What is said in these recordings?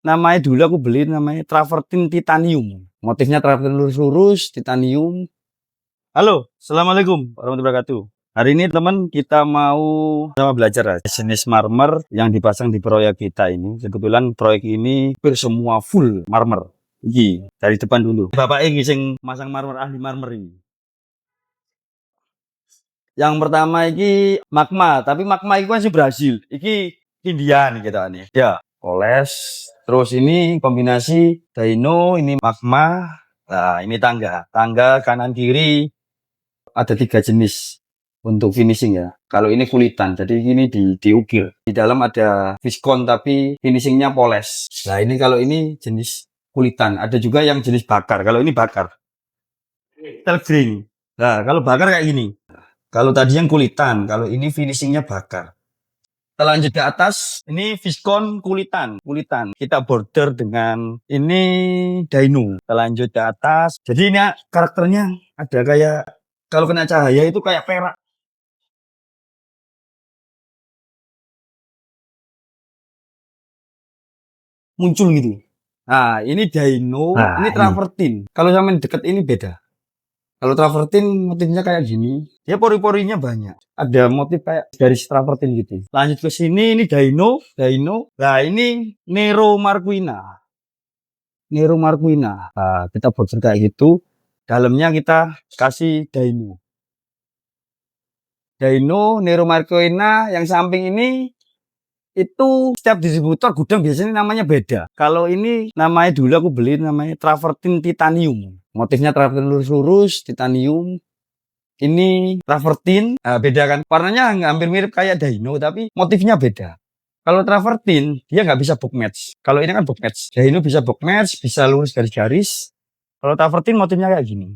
namanya dulu aku beli namanya travertin titanium. Motifnya travertin lurus-lurus, titanium. Halo, assalamualaikum warahmatullahi wabarakatuh. Hari ini teman kita mau sama belajar ya, jenis marmer yang dipasang di proyek kita ini. Kebetulan proyek ini hampir semua full marmer. Iki dari depan dulu. Bapak ini sing masang marmer, ahli marmer ini. Yang pertama iki magma, tapi magma itu masih Brazil. Iki India nih kita nih. Ya, poles. Terus ini kombinasi dyno, ini magma. Nah, ini tangga. Tangga kanan kiri ada 3 jenis untuk finishing ya. Kalau ini kulitan, jadi ini diukir. Di dalam ada viskon tapi finishingnya poles. Nah, ini kalau ini jenis kulitan. Ada juga yang jenis bakar. Kalau ini bakar. Telgring. Nah, kalau bakar kayak gini. Kalau tadi yang kulitan, kalau ini finishingnya bakar. Kita lanjut ke atas, ini viskon kulitan. Kita border dengan ini dyno. Kita lanjut ke atas. Jadi ini karakternya ada kayak, kalau kena cahaya itu kayak perak. Muncul gitu. Nah, ini dyno, ini travertin. Kalau sama deket ini beda. Kalau travertin motifnya kayak gini, dia pori-porinya banyak. Ada motif kayak garis travertin gitu. Lanjut ke sini, ini dyno. Nah, ini Nero Marquina. Nah, kita border kayak gitu. Dalamnya kita kasih dyno. Nero Marquina yang samping ini itu setiap distributor gudang biasanya namanya beda. Kalau ini namanya dulu aku beli namanya travertin titanium. Motifnya travertin lurus-lurus, titanium. Ini travertin, beda kan? Warnanya hampir mirip kayak dyno, tapi motifnya beda. Kalau travertin, dia nggak bisa box match. Kalau ini kan box match. Dyno bisa box match, bisa lurus garis-garis. Kalau travertin motifnya kayak gini.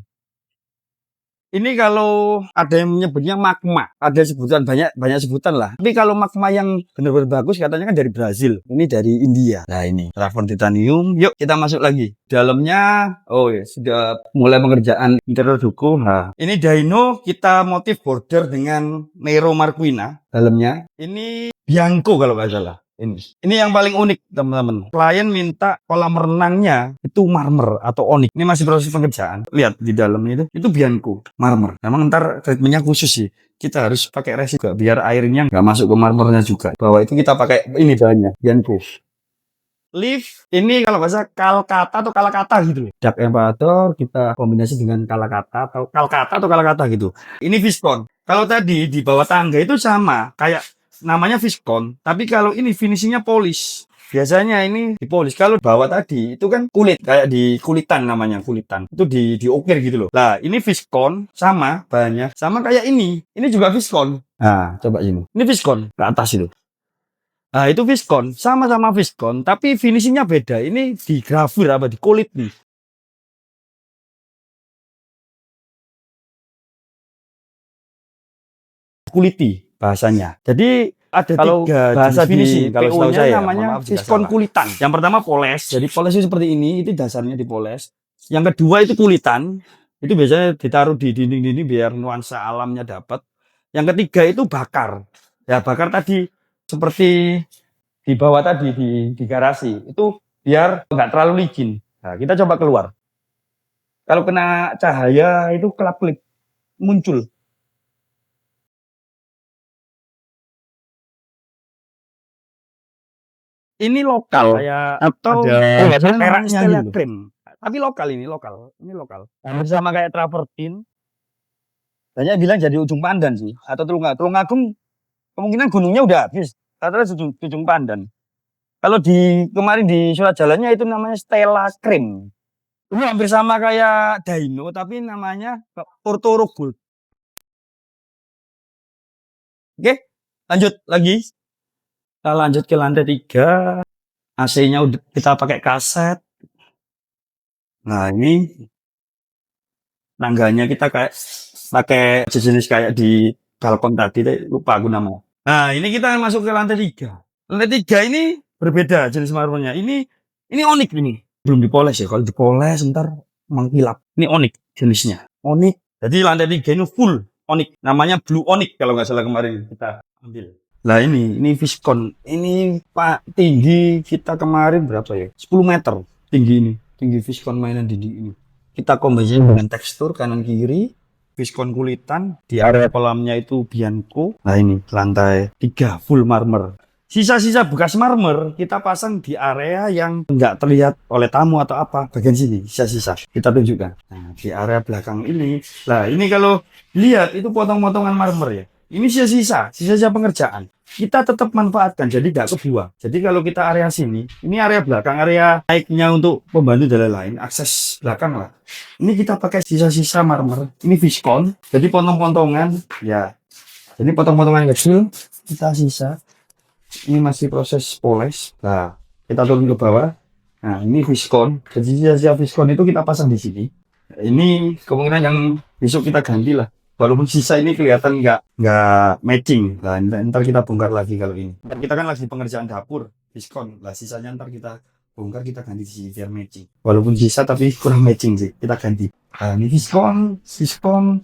Ini kalau ada yang menyebutnya magma, ada sebutan banyak sebutan lah. Tapi kalau magma yang benar-benar bagus katanya kan dari Brazil, ini dari India. Nah ini travertin titanium. Yuk kita masuk lagi. Dalamnya, oh ya sudah mulai pengerjaan interior duku. Nah ini dyno kita motif border dengan Nero Marquina. Dalamnya ini Bianco kalau nggak salah. Ini yang paling unik teman-teman. Klien minta kolam renangnya itu marmer atau onyx. Ini masih proses pengerjaan. Lihat di dalamnya itu Bianco marmer. Memang ntar treatmentnya khusus sih. Kita harus pakai resin juga biar airnya nggak masuk ke marmernya juga. Bawah itu kita pakai ini bahannya Bianco. Leaf ini kalau bahasa kalkata atau kalakata gitu loh. Dark evaporator kita kombinasi dengan kalakata atau kalkata gitu. Ini viskon. Kalau tadi di bawah tangga itu sama kayak namanya viskon, tapi kalau ini finishingnya polish. Biasanya ini dipolis. Kalau bawah tadi itu kan kulit, kayak di kulitan namanya, kulitan. Itu diukir gitu loh. Nah, ini viskon sama bahannya, sama kayak ini. Ini juga viskon. Nah, coba ini. Ini viskon ke atas itu. Nah, itu viskon, sama-sama viskon, tapi finishingnya beda. Ini di grafir apa di kulit nih. Kuliti bahasanya. Jadi ada kalau 3 bahasa finishing. Kalau setahu saya namanya viskon kulitan. Yang pertama poles. Jadi poles itu seperti ini, itu dasarnya dipoles. Yang kedua itu kulitan. Itu biasanya ditaruh di dinding-dinding biar nuansa alamnya dapat. Yang ketiga itu bakar. Ya bakar tadi seperti di bawah tadi di garasi. Itu biar nggak terlalu licin. Nah, kita coba keluar. Kalau kena cahaya itu kelap-kelip muncul. Ini lokal kayak atau peraknya Stella gitu. Cream. Tapi lokal ini lokal. Sama kayak travertin. Banyak bilang jadi ujung pandan sih atau Tulungagung kemungkinan gunungnya udah habis. Rata-rata ujung pandan. Kalau di kemarin di surat jalannya itu namanya Stella Cream. Ini hampir sama kayak dyno tapi namanya Portoro Gold. Oke, lanjut lagi. Kita lanjut ke lantai 3. AC-nya udah kita pakai kaset. Nah, ini tangganya kita kayak pakai jenis kayak di balkon tadi, lupa aku namanya. Nah, ini kita masuk ke lantai 3. Lantai 3 ini berbeda jenis marmernya. Ini onyx ini. Belum dipoles ya. Kalau dipoles ntar mengkilap. Ini onyx jenisnya. Onyx. Jadi lantai 3 ini full onyx. Namanya blue onyx kalau nggak salah kemarin kita ambil. Lah ini Viscon. Ini Pak tinggi kita kemarin berapa ya? 10 meter tinggi ini. Tinggi Viscon mainan di ini. Kita kombinasi dengan tekstur kanan kiri. Viscon kulitan. Di area kolamnya itu Bianco. Nah ini lantai 3 full marmer. Sisa-sisa bekas marmer kita pasang di area yang nggak terlihat oleh tamu atau apa. Bagian sini sisa-sisa. Kita tunjukkan. Nah di area belakang ini. Lah ini kalau lihat itu potong-potongan marmer ya. Ini sisa-sisa pengerjaan. Kita tetap manfaatkan, jadi nggak kebuang. Jadi kalau kita area sini, ini area belakang, area naiknya untuk pembantu dan lain-lain, akses belakang lah. Ini kita pakai sisa-sisa marmer. Ini Viscon, jadi potong-potongan, ya. Jadi potong-potongan kecil, kita sisa. Ini masih proses poles. Nah, kita turun ke bawah. Nah, ini Viscon. Jadi sisa-sisa Viscon itu kita pasang di sini. Ini kemungkinan yang besok kita ganti lah. Walaupun sisa ini kelihatan nggak matching. Nah, ntar kita bongkar lagi kalau ini. Ntar kita kan lagi pengerjaan dapur, Viscon. Lah sisanya ntar kita bongkar, kita ganti di sini biar matching. Walaupun sisa tapi kurang matching sih, kita ganti. Nah, ini Viscon, Viscon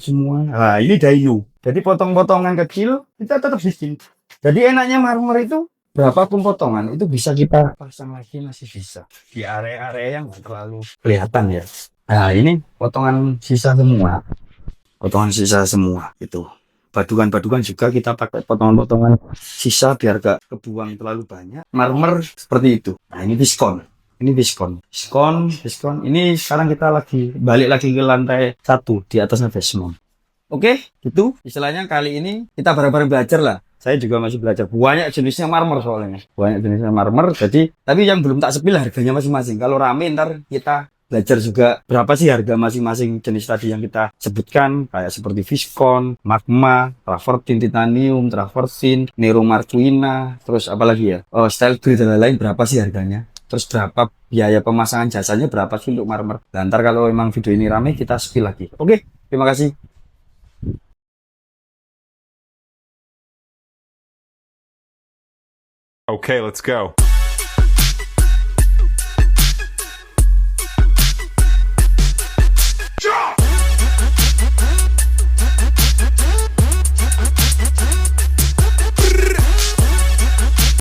semua. Nah, ini Dainu. Jadi potong-potongan kecil kita tetap bikin. Jadi enaknya marmer itu berapapun potongan itu bisa kita pasang lagi, masih bisa di area-area yang nggak terlalu kelihatan ya. Nah ini potongan sisa semua itu. Badukan juga kita pakai potongan-potongan sisa biar gak kebuang terlalu banyak. Marmer seperti itu. Nah ini Viscon. Ini sekarang kita balik lagi ke lantai 1 di atasnya basement. Oke, itu istilahnya kali ini kita bareng-bareng belajar lah. Saya juga masih belajar. Banyak jenisnya marmer soalnya. Jadi, tapi yang belum tak sepil harganya masing-masing. Kalau rame ntar kita belajar juga berapa sih harga masing-masing jenis tadi yang kita sebutkan. Kayak seperti Viscon, Magma, Travertine Titanium, Travertine, Nero Marquina, terus apa lagi ya? Oh, Style Grid dan lain-lain berapa sih harganya? Terus berapa biaya pemasangan jasanya berapa sih untuk marmer? Dan ntar kalau memang video ini rame kita spill lagi. Oke, terima kasih. Okay, let's go.